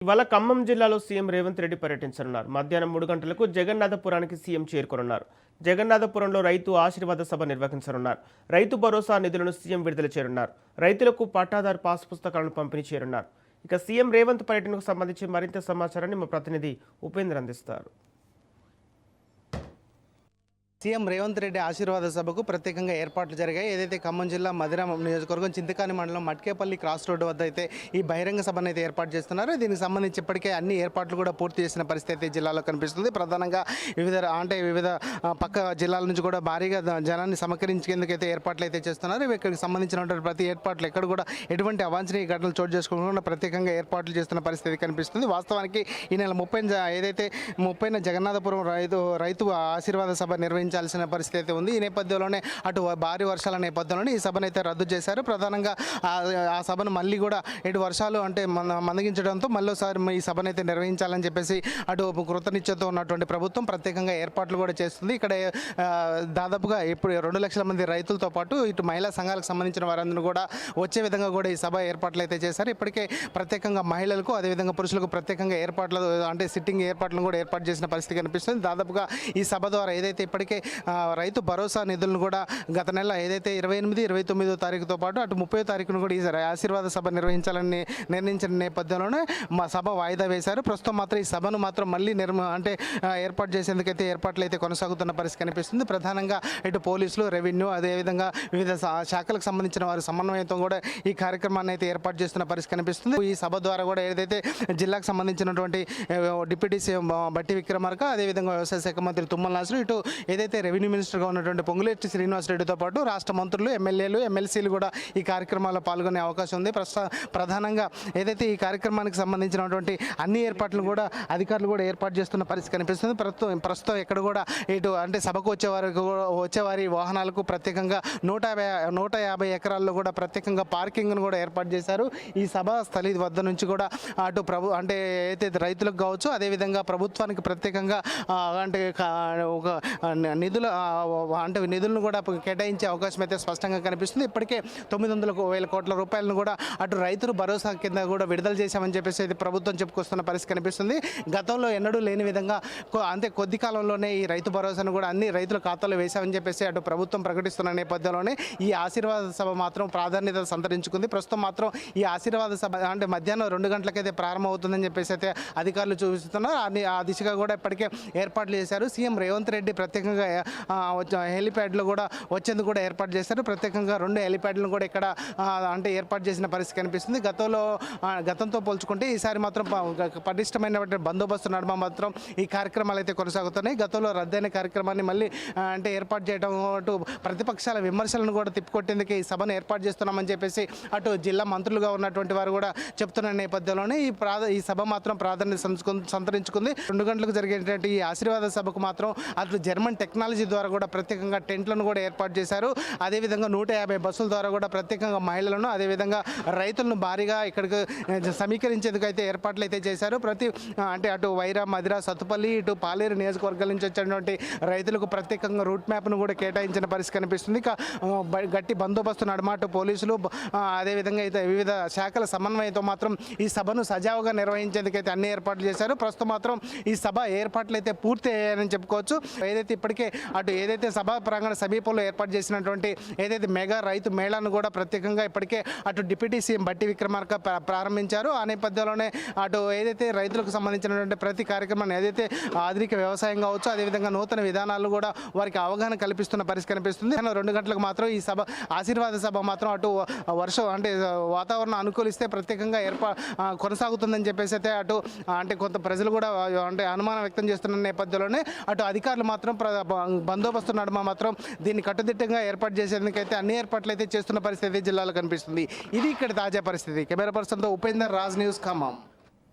ఇవాళ ఖమ్మం జిల్లాలో సీఎం రేవంత్ రెడ్డి పర్యటించనున్నారు. మధ్యాహ్నం 3 గంటలకు జగన్నాథపురానికి సీఎం చేరుకోనున్నారు. జగన్నాథపురంలో రైతు ఆశీర్వాద సభ నిర్వహించనున్నారు. రైతు భరోసా నిధులను సీఎం విడుదల చేయనున్నారు. రైతులకు పట్టాదారు పాస్ పుస్తకాలను పంపిణీ చేయనున్నారు. ఇక సీఎం రేవంత్ పర్యటనకు సంబంధించి మరింత సమాచారాన్ని మా ప్రతినిధి ఉపేంద్ర అందిస్తారు. సీఎం రేవంత్ రెడ్డి ఆశీర్వాద సభకు ప్రత్యేకంగా ఏర్పాట్లు జరిగాయి. ఏదైతే ఖమ్మం జిల్లా మధిర నియోజకవర్గం చింతకాని మండలం మట్కేపల్లి క్రాస్ రోడ్డు వద్ద అయితే ఈ బహిరంగ సభను అయితే ఏర్పాటు చేస్తున్నారు. దీనికి సంబంధించి ఇప్పటికే అన్ని ఏర్పాట్లు కూడా పూర్తి చేసిన పరిస్థితి అయితే జిల్లాలో కనిపిస్తుంది. ప్రధానంగా వివిధ పక్క జిల్లాల నుంచి కూడా భారీగా జనాన్ని సమకరించేందుకు అయితే ఏర్పాట్లు అయితే చేస్తున్నారు. ఇక్కడికి సంబంధించినటువంటి ప్రతి ఏర్పాట్లు ఎక్కడ కూడా ఎటువంటి అవాంఛనీయ ఘటనలు చోటు చేసుకోకుండా ప్రత్యేకంగా ఏర్పాట్లు చేస్తున్న పరిస్థితి కనిపిస్తుంది. వాస్తవానికి ఈ నెల 30న జగన్నాథపురం రైతు ఆశీర్వాద సభ నిర్వహించాల్సిన పరిస్థితి అయితే ఉంది. ఈ నేపథ్యంలోనే అటు భారీ వర్షాల నేపథ్యంలోనే ఈ సభను అయితే రద్దు చేశారు. ప్రధానంగా ఆ సభను మళ్ళీ కూడా ఇటు వర్షాలు అంటే మందగించడంతో మళ్ళీసారి ఈ సభను అయితే నిర్వహించాలని చెప్పేసి అటు కృతనిశ్చయంతో ఉన్నటువంటి ప్రభుత్వం ప్రత్యేకంగా ఏర్పాట్లు కూడా చేస్తుంది. ఇక్కడ దాదాపుగా ఇప్పుడు 2 లక్షల మంది రైతులతో పాటు ఇటు మహిళా సంఘాలకు సంబంధించిన వారందరూ కూడా వచ్చే విధంగా కూడా ఈ సభ ఏర్పాట్లు అయితే చేశారు. ఇప్పటికే ప్రత్యేకంగా మహిళలకు అదేవిధంగా పురుషులకు ప్రత్యేకంగా ఏర్పాట్లు అంటే సిట్టింగ్ ఏర్పాట్లను కూడా ఏర్పాటు చేసిన పరిస్థితి కనిపిస్తుంది. దాదాపుగా ఈ సభ ద్వారా ఏదైతే ఇప్పటికే రైతు భరోసా నిధులను కూడా గత నెల ఏదైతే 28, 29వ తారీఖుతో పాటు అటు 30వ తారీఖును కూడా ఈ ఆశీర్వాద సభ నిర్వహించాలని నిర్ణయించిన నేపథ్యంలోనే మా సభ వాయిదా వేశారు. ప్రస్తుతం మాత్రం ఈ సభను మాత్రం మళ్ళీ ఏర్పాటు చేసేందుకైతే ఏర్పాట్లు అయితే కొనసాగుతున్న పరిస్థితి కనిపిస్తుంది. ప్రధానంగా ఇటు పోలీసులు, రెవెన్యూ అదేవిధంగా వివిధ శాఖలకు సంబంధించిన వారి సమన్వయంతో కూడా ఈ కార్యక్రమాన్ని అయితే ఏర్పాటు చేస్తున్న పరిస్థితి కనిపిస్తుంది. ఈ సభ ద్వారా కూడా ఏదైతే జిల్లాకు సంబంధించినటువంటి డిప్యూటీ సీఎం బట్టి విక్రమార్క అదేవిధంగా వ్యవసాయ శాఖ మంత్రి తుమ్మల నాగేశ్వరరావు ఇటు ఏదైతే రెవెన్యూ మినిస్టర్గా ఉన్నటువంటి పొంగులేటి శ్రీనివాసరెడ్డితో పాటు రాష్ట్ర మంత్రులు, ఎమ్మెల్యేలు, ఎమ్మెల్సీలు కూడా ఈ కార్యక్రమాల్లో పాల్గొనే అవకాశం ఉంది. ప్రధానంగా ఏదైతే ఈ కార్యక్రమానికి సంబంధించినటువంటి అన్ని ఏర్పాట్లు కూడా అధికారులు కూడా ఏర్పాటు చేస్తున్న పరిస్థితి కనిపిస్తుంది. ప్రస్తుతం ఎక్కడ కూడా ఇటు అంటే సభకు వచ్చేవారి వాహనాలకు ప్రత్యేకంగా 150 ఎకరాల్లో కూడా ప్రత్యేకంగా పార్కింగ్ను కూడా ఏర్పాటు చేశారు. ఈ సభా స్థలి వద్ద నుంచి కూడా అటు అంటే అయితే రైతులకు కావచ్చు అదేవిధంగా ప్రభుత్వానికి ప్రత్యేకంగా అంటే ఒక నిధులను కూడా కేటాయించే అవకాశం అయితే స్పష్టంగా కనిపిస్తుంది. ఇప్పటికే 900,000 కోట్ల రూపాయలను కూడా అటు రైతులు భరోసా కింద కూడా విడుదల చేశామని చెప్పేసి అయితే ప్రభుత్వం చెప్పుకొస్తున్న పరిస్థితి కనిపిస్తుంది. గతంలో ఎన్నడూ లేని విధంగా కొద్ది కాలంలోనే ఈ రైతు భరోసాను కూడా అన్ని రైతుల ఖాతాలో వేశామని చెప్పేసి అటు ప్రభుత్వం ప్రకటిస్తున్న నేపథ్యంలోనే ఈ ఆశీర్వాద సభ మాత్రం ప్రాధాన్యత సంతరించుకుంది. ప్రస్తుతం మాత్రం ఈ ఆశీర్వాద సభ అంటే మధ్యాహ్నం 2 గంటలకైతే ప్రారంభం అవుతుందని చెప్పేసి అయితే అధికారులు చూపిస్తున్నారు. ఆ దిశగా కూడా ఇప్పటికే ఏర్పాట్లు చేశారు. సీఎం రేవంత్ రెడ్డి ప్రత్యేకంగా హెలిప్యాడ్లో కూడా వచ్చేందుకు కూడా ఏర్పాటు చేశారు. ప్రత్యేకంగా 2 హెలిప్యాడ్లను కూడా ఇక్కడ అంటే ఏర్పాటు చేసిన పరిస్థితి కనిపిస్తుంది. గతంతో పోల్చుకుంటే ఈసారి మాత్రం పటిష్టమైనటువంటి బందోబస్తు నడుమ మాత్రం ఈ కార్యక్రమాలు అయితే కొనసాగుతున్నాయి. గతంలో రద్దయిన కార్యక్రమాన్ని మళ్ళీ అంటే ఏర్పాటు చేయడం అటు ప్రతిపక్షాల విమర్శలను కూడా తిప్పికొట్టేందుకు ఈ సభను ఏర్పాటు చేస్తున్నామని చెప్పేసి అటు జిల్లా మంత్రులుగా ఉన్నటువంటి వారు కూడా చెప్తున్న నేపథ్యంలోనే ఈ సభ మాత్రం ప్రాధాన్యత సంతరించుకుంది. 2 గంటలకు జరిగేటువంటి ఈ ఆశీర్వాద సభకు మాత్రం అటు జర్మన్ టెక్నాలజీ ద్వారా కూడా ప్రత్యేకంగా టెంట్లను కూడా ఏర్పాటు చేశారు. అదేవిధంగా 150 బస్సుల ద్వారా కూడా ప్రత్యేకంగా మహిళలను అదేవిధంగా రైతులను భారీగా ఇక్కడికి సమీకరించేందుకు అయితే ఏర్పాట్లు అయితే చేశారు. అంటే అటు వైరా, మధిర, సత్తుపల్లి, ఇటు పాలేరు నియోజకవర్గాల నుంచి వచ్చినటువంటి రైతులకు ప్రత్యేకంగా రూట్ మ్యాప్ను కూడా కేటాయించిన పరిస్థితి కనిపిస్తుంది. గట్టి బందోబస్తు నడుమ అటు పోలీసులు అదేవిధంగా అయితే వివిధ శాఖల సమన్వయంతో మాత్రం ఈ సభను సజావుగా నిర్వహించేందుకైతే అన్ని ఏర్పాట్లు చేశారు. ప్రస్తుతం మాత్రం ఈ సభ ఏర్పాట్లు అయితే పూర్తి అయ్యాయని చెప్పుకోవచ్చు. ఏదైతే ఇప్పటికే ఏదైతే సభా ప్రాంగణ సమీపంలో ఏర్పాటు చేసినటువంటి ఏదైతే మెగా రైతు మేళాను కూడా ప్రత్యేకంగా ఇప్పటికే అటు డిప్యూటీ సీఎం బట్టి విక్రమార్క ప్రారంభించారు. ఆ నేపథ్యంలోనే అటు ఏదైతే రైతులకు సంబంధించినటువంటి ప్రతి కార్యక్రమాన్ని ఏదైతే ఆధునిక వ్యవసాయం కావచ్చు అదేవిధంగా నూతన విధానాలు కూడా వారికి అవగాహన కల్పిస్తున్న పరిస్థితి కనిపిస్తుంది. 2 గంటలకు మాత్రం ఈ సభ ఆశీర్వాద సభ మాత్రం అటు వర్షం అంటే వాతావరణం అనుకూలిస్తే ప్రత్యేకంగా కొనసాగుతుందని చెప్పేసి అయితే అటు అంటే కొంత ప్రజలు కూడా అంటే అనుమానం వ్యక్తం చేస్తున్న నేపథ్యంలోనే అటు అధికారులు మాత్రం బందోబస్తు నడుమ మాత్రం దీన్ని కట్టుదిట్టంగా ఏర్పాటు చేసేందుకైతే అన్ని ఏర్పాట్లు అయితే చేస్తున్న పరిస్థితి జిల్లాలో కనిపిస్తుంది. ఇది ఇక్కడ తాజా పరిస్థితి. కెమెరా పర్సన్తో ఉపేందర్, రాజ్ న్యూస్, ఖమ్మం.